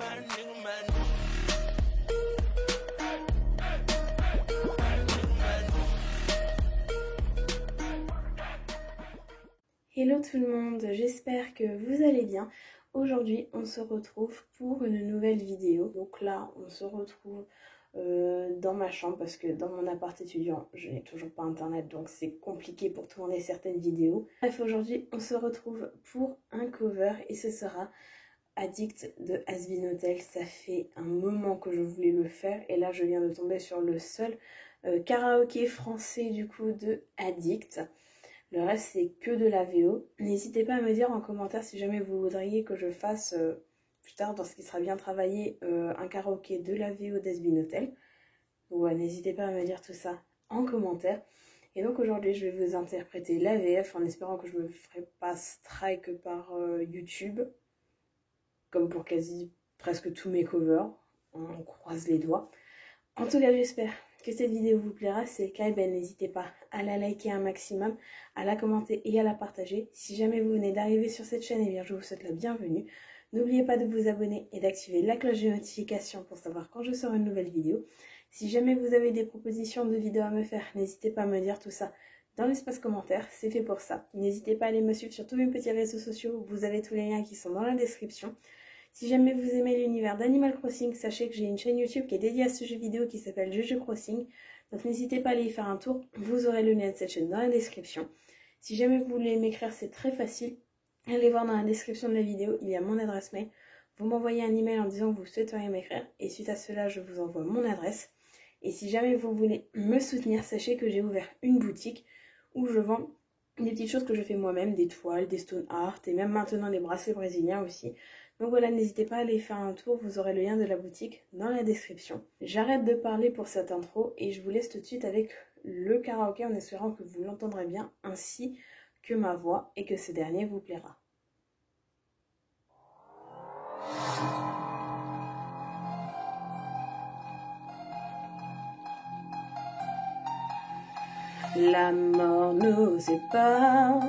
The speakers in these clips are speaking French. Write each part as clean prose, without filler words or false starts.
Hello tout le monde, j'espère que vous allez bien. Aujourd'hui on se retrouve pour une nouvelle vidéo. Donc là on se retrouve dans ma chambre parce que dans mon appart étudiant je n'ai toujours pas internet, donc c'est compliqué pour tourner certaines vidéos. Bref, aujourd'hui on se retrouve pour un cover et ce sera Addict de Has-Been Hotel. Ça fait un moment que je voulais le faire et là je viens de tomber sur le seul karaoké français du coup de Addict. Le reste c'est que de la VO. N'hésitez pas à me dire en commentaire si jamais vous voudriez que je fasse plus tard, dans ce qui sera bien travaillé, un karaoké de la VO d'Has-Been Hotel. Donc ouais, n'hésitez pas à me dire tout ça en commentaire. Et donc aujourd'hui je vais vous interpréter la VF en espérant que je me ferai pas strike par YouTube, comme pour quasi presque tous mes covers. On croise les doigts. En tout cas j'espère que cette vidéo vous plaira. Si c'est le cas, n'hésitez pas à la liker un maximum, à la commenter et à la partager. Si jamais vous venez d'arriver sur cette chaîne, je vous souhaite la bienvenue. N'oubliez pas de vous abonner et d'activer la cloche de notification pour savoir quand je sors une nouvelle vidéo. Si jamais vous avez des propositions de vidéos à me faire, n'hésitez pas à me dire tout ça dans l'espace commentaire, c'est fait pour ça. N'hésitez pas à aller me suivre sur tous mes petits réseaux sociaux, vous avez tous les liens qui sont dans la description. Si jamais vous aimez l'univers d'Animal Crossing, sachez que j'ai une chaîne YouTube qui est dédiée à ce jeu vidéo qui s'appelle Jojo Crossing. Donc n'hésitez pas à aller y faire un tour, vous aurez le lien de cette chaîne dans la description. Si jamais vous voulez m'écrire, c'est très facile. Allez voir dans la description de la vidéo, il y a mon adresse mail. Vous m'envoyez un email en disant que vous souhaiteriez m'écrire et suite à cela, je vous envoie mon adresse. Et si jamais vous voulez me soutenir, sachez que j'ai ouvert une boutique où je vends des petites choses que je fais moi-même, des toiles, des stone art et même maintenant des bracelets brésiliens aussi. Donc voilà, n'hésitez pas à aller faire un tour, vous aurez le lien de la boutique dans la description. J'arrête de parler pour cette intro et je vous laisse tout de suite avec le karaoké en espérant que vous l'entendrez bien ainsi que ma voix et que ce dernier vous plaira. La mort nous sépare,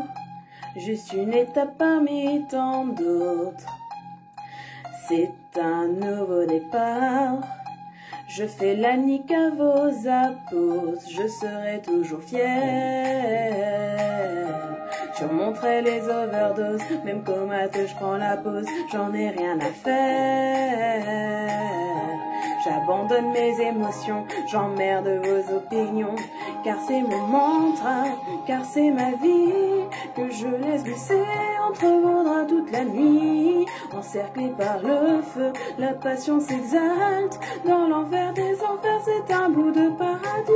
juste une étape parmi tant d'autres. C'est un nouveau départ, je fais la nique à vos apôtres, je serai toujours fière. Je remonterai les overdoses, même comateux je prends la pause, j'en ai rien à faire. J'abandonne mes émotions, j'emmerde vos opinions, car c'est mon mantra, car c'est ma vie, que je laisse glisser entre vos draps toute la nuit. Encerclé par le feu, la passion s'exalte, dans l'enfer des enfers c'est un bout de paradis.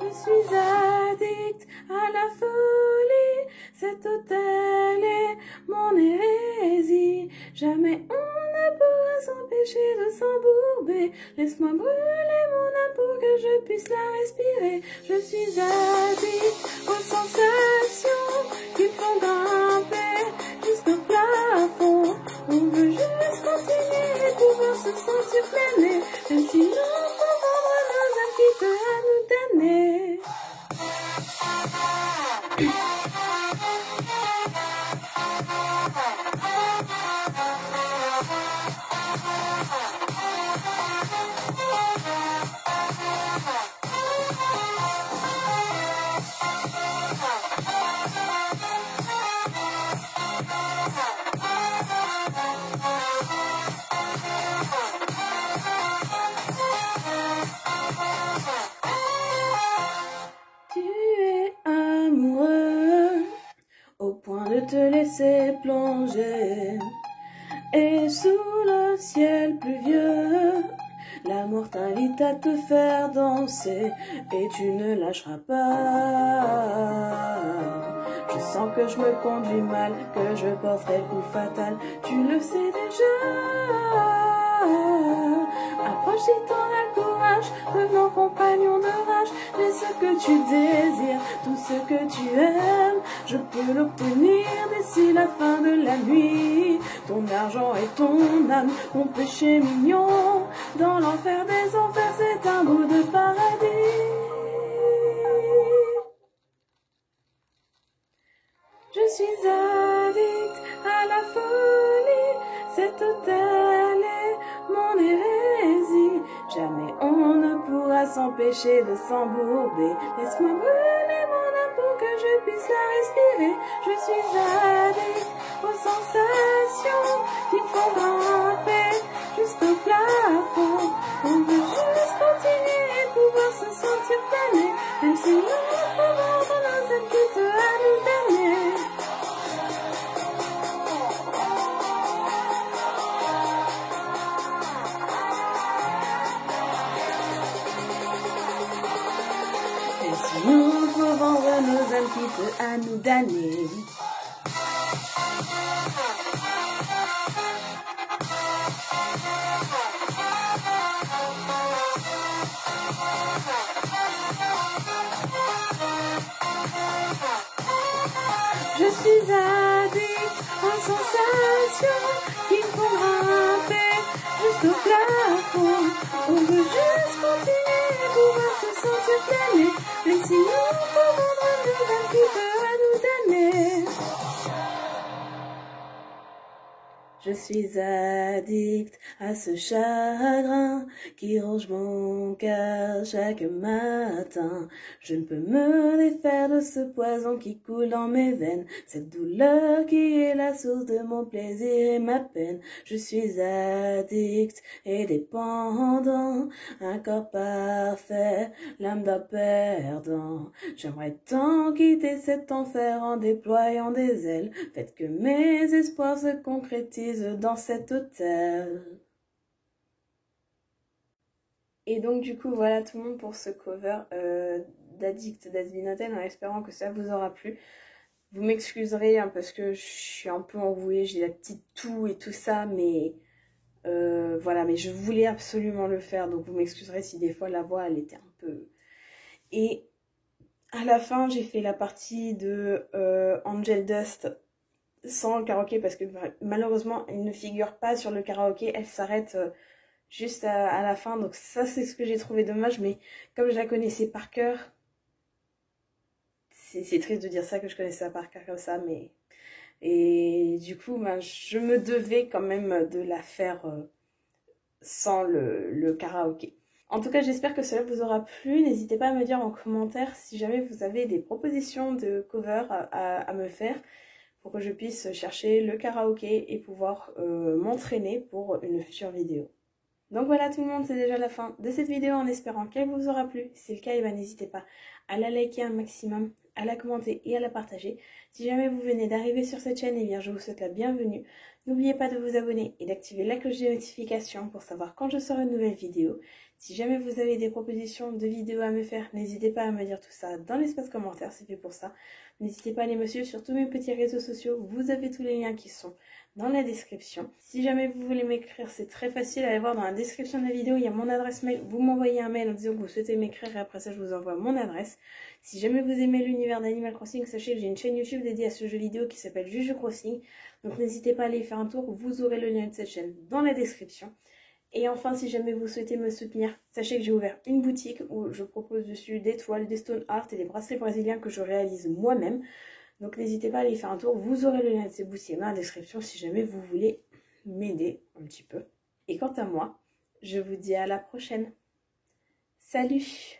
Je suis addict à la folie, cet hôtel est mon hérésie. Jamais on ne pourra s'empêcher de s'embourber. Laisse-moi brûler mon âme pour que je puisse la respirer. Je suis addict aux sensations qui me font grimper jusqu'au plafond. On veut juste continuer et pouvoir se sentir plané, même si nous faut vendre nos âmes quitte à nous damner. Au point de te laisser plonger, et sous le ciel pluvieux, l'amour t'invite à te faire danser, et tu ne lâcheras pas. Je sens que je me conduis mal, que je porterai le coup fatal, tu le sais déjà. Approche si t'en as le courage, devenons compagnons de rage. J'ai ce que tu désires, tout ce que tu aimes, je peux l'obtenir d'ici la fin de la nuit. Ton argent et ton âme, mon péché mignon, dans l'enfer des enfers c'est un bout de paradis. Je suis addict à la folie, cet hôtel aller mon hérésie. Jamais on ne pourra s'empêcher de s'embourber. Laisse-moi brûler mon âme pour que je puisse la respirer. Je suis addict aux sensations qui me font grimper jusqu'au plafond. On veut juste continuer et pouvoir se sentir planer, même si nous pouvons dans nos habitudes à nous damner. Même si nous pouvons vendre nos habitudes à nous damner. Je suis addict aux sensations qui me font grimper jusqu'au plafond. On veut juste continuer et pouvoir se sentir planer, même si nous pouvons vendre nos habitudes à nous damner. Je suis addict à ce chagrin qui ronge mon cœur chaque matin. Je ne peux me défaire de ce poison qui coule dans mes veines, cette douleur qui est la source de mon plaisir et ma peine. Je suis addict et dépendant, un corps parfait, l'âme d'un perdant. J'aimerais tant quitter cet enfer en déployant des ailes. Faites que mes espoirs se concrétisent dans cet hôtel. Et donc du coup voilà tout le monde pour ce cover d'Addict d'Has-Been Hotel, en espérant que ça vous aura plu. Vous m'excuserez hein, parce que je suis un peu enrouée, j'ai la petite toux et tout ça, mais voilà, mais je voulais absolument le faire, donc vous m'excuserez si des fois la voix elle était un peu... Et à la fin j'ai fait la partie de Angel Dust sans le karaoké parce que malheureusement elle ne figure pas sur le karaoké, elle s'arrête juste à la fin, donc ça c'est ce que j'ai trouvé dommage, mais comme je la connaissais par cœur, c'est triste de dire ça, que je connaissais ça par cœur comme ça, mais... Et du coup, ben, je me devais quand même de la faire sans le karaoké. En tout cas, j'espère que cela vous aura plu. N'hésitez pas à me dire en commentaire si jamais vous avez des propositions de cover à me faire, pour que je puisse chercher le karaoké et pouvoir m'entraîner pour une future vidéo. Donc voilà tout le monde, c'est déjà la fin de cette vidéo en espérant qu'elle vous aura plu. Si c'est le cas, n'hésitez pas à la liker un maximum, à la commenter et à la partager. Si jamais vous venez d'arriver sur cette chaîne, eh bien je vous souhaite la bienvenue. N'oubliez pas de vous abonner et d'activer la cloche de notification pour savoir quand je sors une nouvelle vidéo. Si jamais vous avez des propositions de vidéos à me faire, n'hésitez pas à me dire tout ça dans l'espace commentaire, c'est fait pour ça. N'hésitez pas à aller me suivre sur tous mes petits réseaux sociaux, vous avez tous les liens qui sont dans la description. Si jamais vous voulez m'écrire, c'est très facile, allez voir dans la description de la vidéo, il y a mon adresse mail, vous m'envoyez un mail en disant que vous souhaitez m'écrire et après ça je vous envoie mon adresse. Si jamais vous aimez l'univers d'Animal Crossing, sachez que j'ai une chaîne YouTube dédiée à ce jeu vidéo qui s'appelle Juju Crossing, donc n'hésitez pas à aller y faire un tour, vous aurez le lien de cette chaîne dans la description. Et enfin, si jamais vous souhaitez me soutenir, sachez que j'ai ouvert une boutique où je propose dessus des toiles, des stone art et des bracelets brésiliens que je réalise moi-même. Donc n'hésitez pas à aller faire un tour, vous aurez le lien de ces boutiques dans la description si jamais vous voulez m'aider un petit peu. Et quant à moi, je vous dis à la prochaine. Salut!